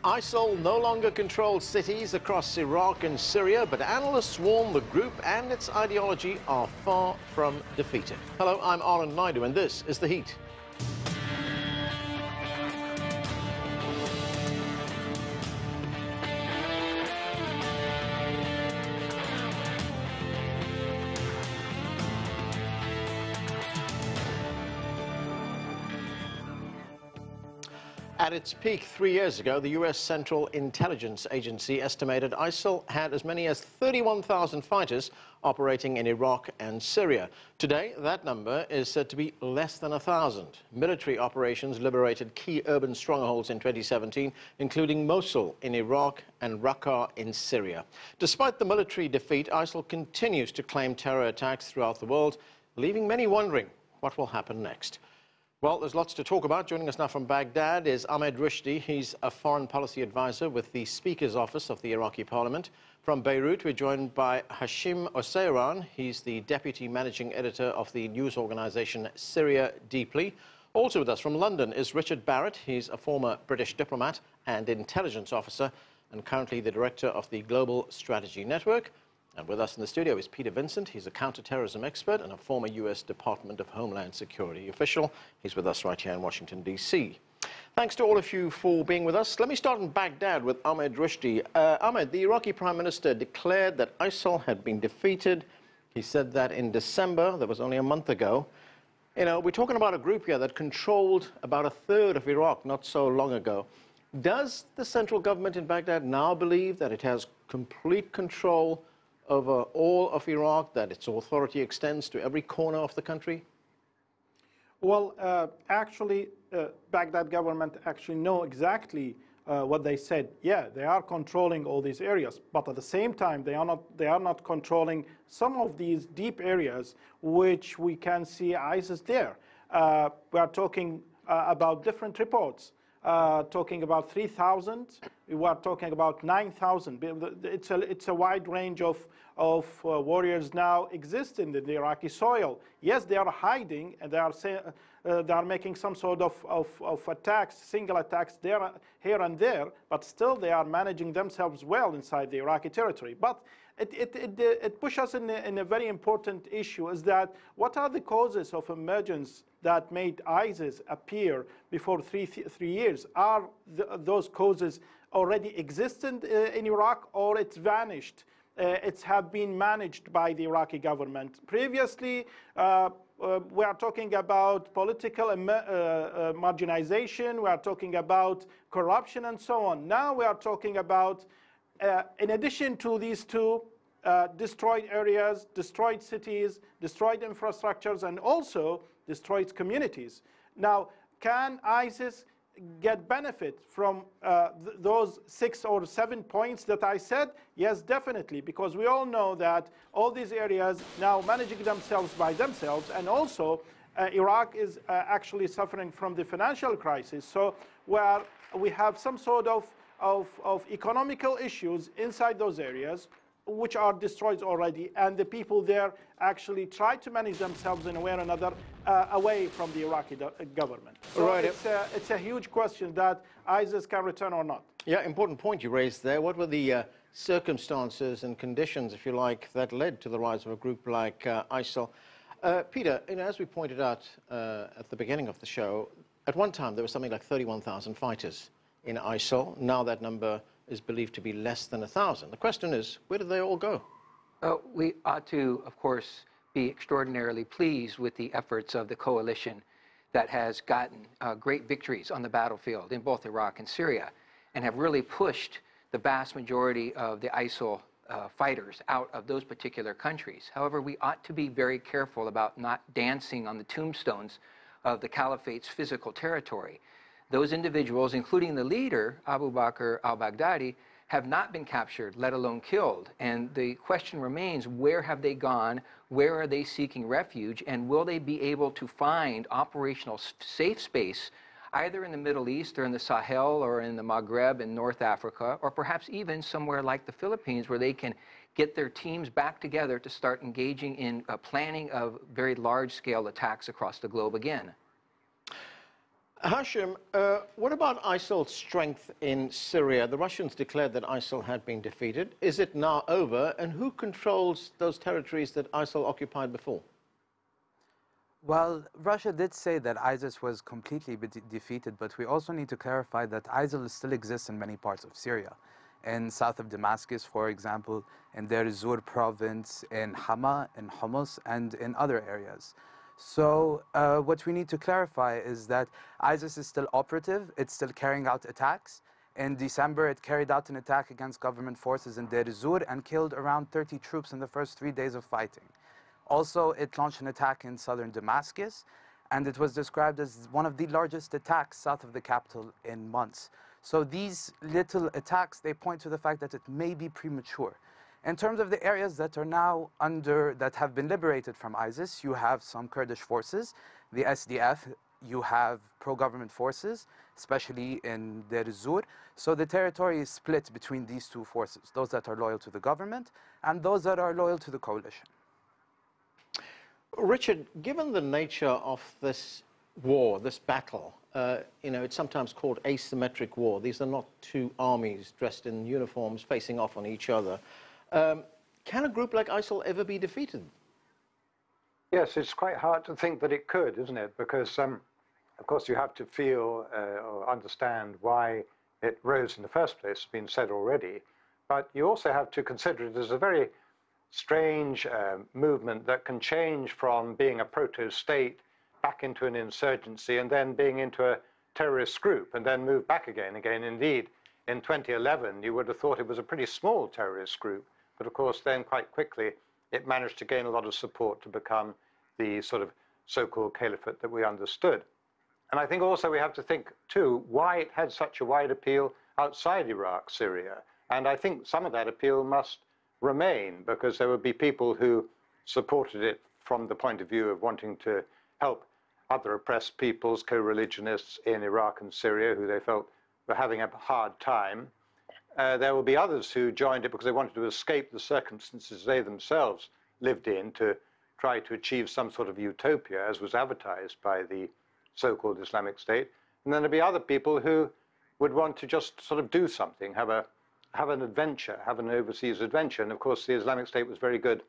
Isil no longer controls cities across Iraq and Syria, but analysts warn the group and its ideology are far from defeated. Hello, I'm Anand Naidu, and this is The Heat. At its peak 3 years ago, the U.S. Central Intelligence Agency estimated Isil had as many as 31,000 fighters operating in Iraq and Syria. Today, that number is said to be less than 1,000. Military operations liberated key urban strongholds in 2017, including Mosul in Iraq and Raqqa in Syria. Despite the military defeat, Isil continues to claim terror attacks throughout the world, leaving many wondering what will happen next. Well, there's lots to talk about. Joining us now from Baghdad is Ahmed Rushdi. He's a foreign policy advisor with the Speaker's Office of the Iraqi Parliament. From Beirut, we're joined by Hashem Osseiran. He's the deputy managing editor of the news organization Syria Deeply. Also with us from London is Richard Barrett. He's a former British diplomat and intelligence officer and currently the director of the Global Strategy Network. And with us in the studio is Peter Vincent. He's a counter-terrorism expert and a former U.S. Department of Homeland Security official. He's with us right here in Washington, D.C. Thanks to all of you for being with us. Let me start in Baghdad with Ahmed Rushdi. Ahmed, the Iraqi Prime Minister declared that ISIL had been defeated. He said that in December, that was only a month ago. You know, we're talking about a group here that controlled about a third of Iraq not so long ago. Does the central government in Baghdad now believe that it has complete control over all of Iraq, that its authority extends to every corner of the country? Well, actually, Baghdad government actually know exactly what they said. Yeah, they are controlling all these areas, but at the same time, they are not controlling some of these deep areas, which we can see ISIS there. We are talking about different reports. Talking about 3,000, we are talking about 9,000. It's a wide range of warriors now exist in the Iraqi soil. Yes, they are hiding and they are making some sort of attacks, single attacks there, here and there, but still they are managing themselves well inside the Iraqi territory. But it pushes us in a very important issue, is that what are the causes of emergence that made ISIS appear before three years? Are those causes already existent in Iraq, or it's vanished? It's have been managed by the Iraqi government. Previously, we are talking about political marginalization, we are talking about corruption and so on. Now we are talking about, in addition to these two, destroyed areas, destroyed cities, destroyed infrastructures, and also destroyed communities. Now, can ISIS get benefit from those 6 or 7 points that I said? Yes, definitely, because we all know that all these areas now managing themselves by themselves, and also Iraq is actually suffering from the financial crisis. So where we have some sort of economical issues inside those areas, which are destroyed already, and the people there actually try to manage themselves in a way or another away from the Iraqi government. So right. It's a huge question that ISIS can return or not. Yeah, important point you raised there. What were the circumstances and conditions, if you like, that led to the rise of a group like ISIL? Peter, you know, as we pointed out at the beginning of the show, at one time there was something like 31,000 fighters in ISIL. Now that number is believed to be less than 1,000. The question is, where do they all go? We ought to, of course, be extraordinarily pleased with the efforts of the coalition that has gotten great victories on the battlefield in both Iraq and Syria, and have really pushed the vast majority of the ISIL fighters out of those particular countries. However, we ought to be very careful about not dancing on the tombstones of the caliphate's physical territory. Those individuals, including the leader, Abu Bakr al-Baghdadi, have not been captured, let alone killed. And the question remains, where have they gone? Where are they seeking refuge? And will they be able to find operational safe space, either in the Middle East or in the Sahel or in the Maghreb in North Africa, or perhaps even somewhere like the Philippines, where they can get their teams back together to start engaging in planning of very large-scale attacks across the globe again? Hashem, what about ISIL's strength in Syria? The Russians declared that ISIL had been defeated. Is it now over? And who controls those territories that ISIL occupied before? Well, Russia did say that ISIS was completely defeated, but we also need to clarify that ISIL still exists in many parts of Syria. In south of Damascus, for example, in Deir ez-Zor province, in Hama, in Homs, and in other areas. So what we need to clarify is that ISIS is still operative, it's still carrying out attacks. In December, it carried out an attack against government forces in Deir ez-Zor and killed around 30 troops in the first 3 days of fighting. Also, it launched an attack in southern Damascus, and it was described as one of the largest attacks south of the capital in months. So these little attacks, they point to the fact that it may be premature. In terms of the areas that are now that have been liberated from ISIS, you have some Kurdish forces, the SDF, you have pro-government forces, especially in Deir ez-Zor. So the territory is split between these two forces, those that are loyal to the government and those that are loyal to the coalition. Richard, given the nature of this war, this battle, it's sometimes called asymmetric war. These are not two armies dressed in uniforms facing off on each other. Can a group like ISIL ever be defeated? Yes, it's quite hard to think that it could, isn't it? Because, of course, you have to feel or understand why it rose in the first place, it's been said already. But you also have to consider it as a very strange movement that can change from being a proto-state back into an insurgency and then being into a terrorist group and then move back again. Indeed, in 2011, you would have thought it was a pretty small terrorist group. But of course, then quite quickly, it managed to gain a lot of support to become the sort of so-called caliphate that we understood. And I think also we have to think, too, why it had such a wide appeal outside Iraq, Syria. And I think some of that appeal must remain, because there would be people who supported it from the point of view of wanting to help other oppressed peoples, co-religionists in Iraq and Syria, who they felt were having a hard time. There will be others who joined it because they wanted to escape the circumstances they themselves lived in to try to achieve some sort of utopia, as was advertised by the so-called Islamic State. And then there'll be other people who would want to just sort of do something, have an adventure, have an overseas adventure. And of course, the Islamic State was very good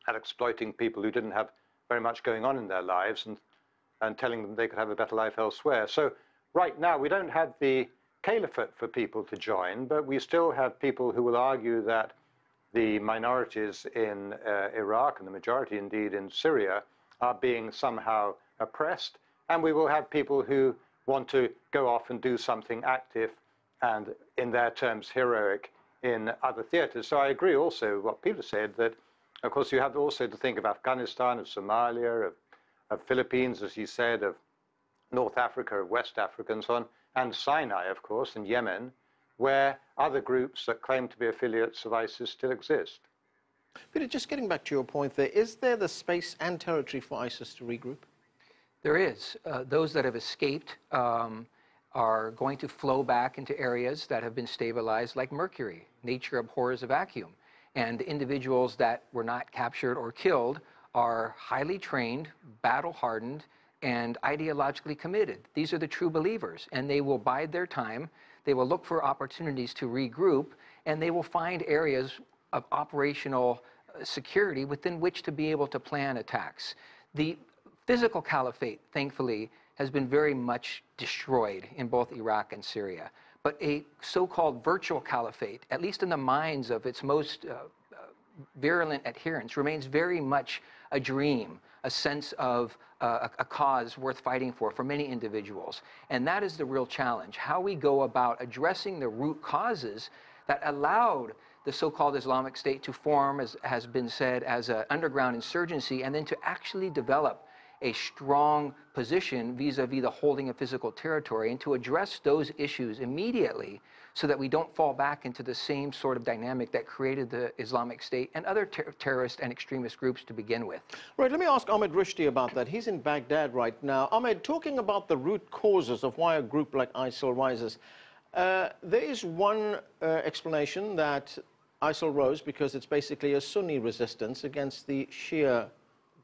at exploiting people who didn't have very much going on in their lives and telling them they could have a better life elsewhere. So right now, we don't have the caliphate for people to join, but we still have people who will argue that the minorities in Iraq, and the majority indeed in Syria, are being somehow oppressed. And we will have people who want to go off and do something active and, in their terms, heroic in other theaters. So I agree also with what Peter said, that, of course, you have also to think of Afghanistan, of Somalia, of Philippines, as he said, of North Africa, of West Africa, and so on, and Sinai, of course, and Yemen, where other groups that claim to be affiliates of ISIS still exist. Peter, just getting back to your point there, is there the space and territory for ISIS to regroup? There is. Those that have escaped are going to flow back into areas that have been stabilized, like Mercury. Nature abhors a vacuum. And the individuals that were not captured or killed are highly trained, battle-hardened, and ideologically committed. These are the true believers, and they will bide their time. They will look for opportunities to regroup, and they will find areas of operational security within which to be able to plan attacks. The physical caliphate, thankfully, has been very much destroyed in both Iraq and Syria. But a so-called virtual caliphate, at least in the minds of its most virulent adherents, remains very much a dream, a sense of a cause worth fighting for many individuals. And that is the real challenge, how we go about addressing the root causes that allowed the so-called Islamic State to form, as has been said, as an underground insurgency, and then to actually develop a strong position vis-a-vis the holding of physical territory, and to address those issues immediately so that we don't fall back into the same sort of dynamic that created the Islamic State and other terrorist and extremist groups to begin with. Right, let me ask Ahmed Rushdi about that. He's in Baghdad right now. Ahmed, talking about the root causes of why a group like ISIL rises, there is one explanation that ISIL rose because it's basically a Sunni resistance against the Shia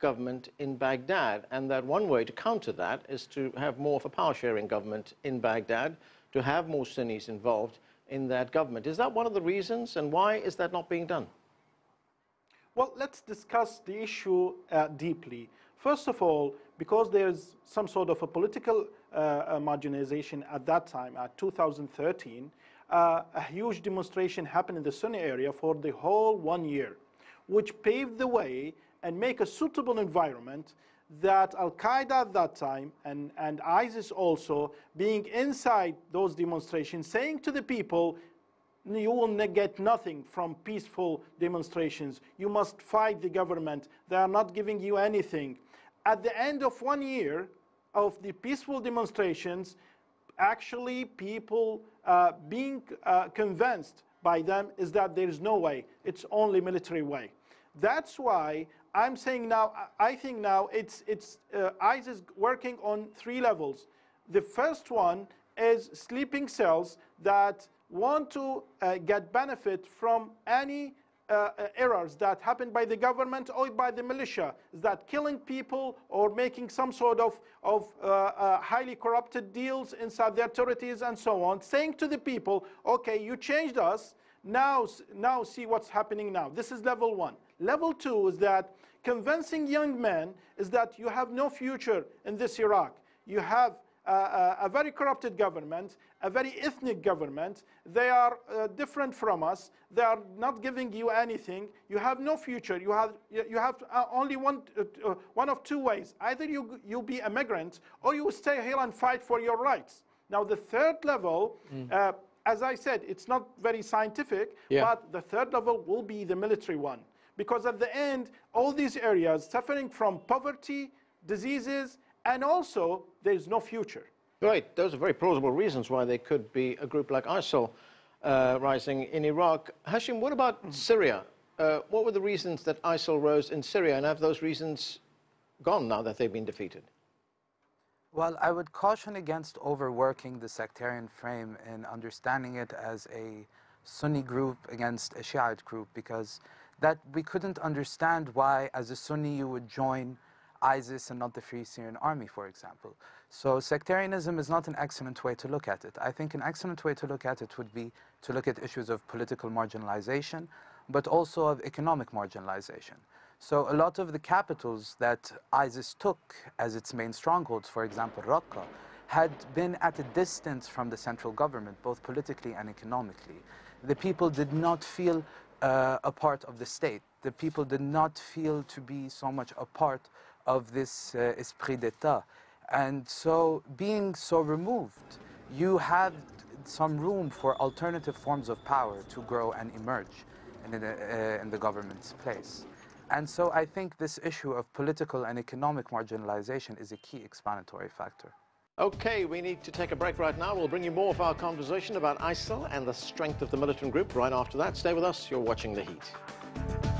government in Baghdad, and that one way to counter that is to have more of a power-sharing government in Baghdad, to have more Sunnis involved in that government. Is that one of the reasons, and why is that not being done? Well, let's discuss the issue deeply. First of all, because there's some sort of a political marginalization at that time, at 2013, a huge demonstration happened in the Sunni area for the whole 1 year, which paved the way and make a suitable environment that Al-Qaeda at that time and ISIS also being inside those demonstrations, saying to the people, you will get nothing from peaceful demonstrations. You must fight the government. They are not giving you anything. At the end of 1 year of the peaceful demonstrations, actually people being convinced by them is that there is no way. It's only military way. That's why I'm saying now, I think now it's ISIS working on 3 levels. The first one is sleeping cells that want to get benefit from any errors that happen by the government or by the militia, that killing people or making some sort of highly corrupted deals inside their territories and so on, saying to the people, okay, you changed us, now see what's happening now. This is level 1. Level 2 is that convincing young men is that you have no future in this Iraq. You have a very corrupted government, a very ethnic government. They are different from us. They are not giving you anything. You have no future. You have only one of 2 ways. Either you'll be a migrant or you will stay here and fight for your rights. Now the third level, as I said, it's not very scientific, but the third level will be the military one. Because at the end, all these areas suffering from poverty, diseases, and also there's no future. Right, those are very plausible reasons why there could be a group like ISIL rising in Iraq. Hashem, what about Syria? What were the reasons that ISIL rose in Syria, and have those reasons gone now that they've been defeated? Well, I would caution against overworking the sectarian frame and understanding it as a Sunni group against a Shiite group, because that we couldn't understand why, as a Sunni, you would join ISIS and not the Free Syrian Army, for example. So sectarianism is not an excellent way to look at it. I think an excellent way to look at it would be to look at issues of political marginalization, but also of economic marginalization. So a lot of the capitals that ISIS took as its main strongholds, for example, Raqqa, had been at a distance from the central government, both politically and economically. The people did not feel a part of the state. The people did not feel to be so much a part of this esprit d'etat. And so being so removed, you have some room for alternative forms of power to grow and emerge in the government's place. And so I think this issue of political and economic marginalization is a key explanatory factor. Okay, we need to take a break right now. We'll bring you more of our conversation about ISIL and the strength of the militant group right after that. Stay with us. You're watching The Heat.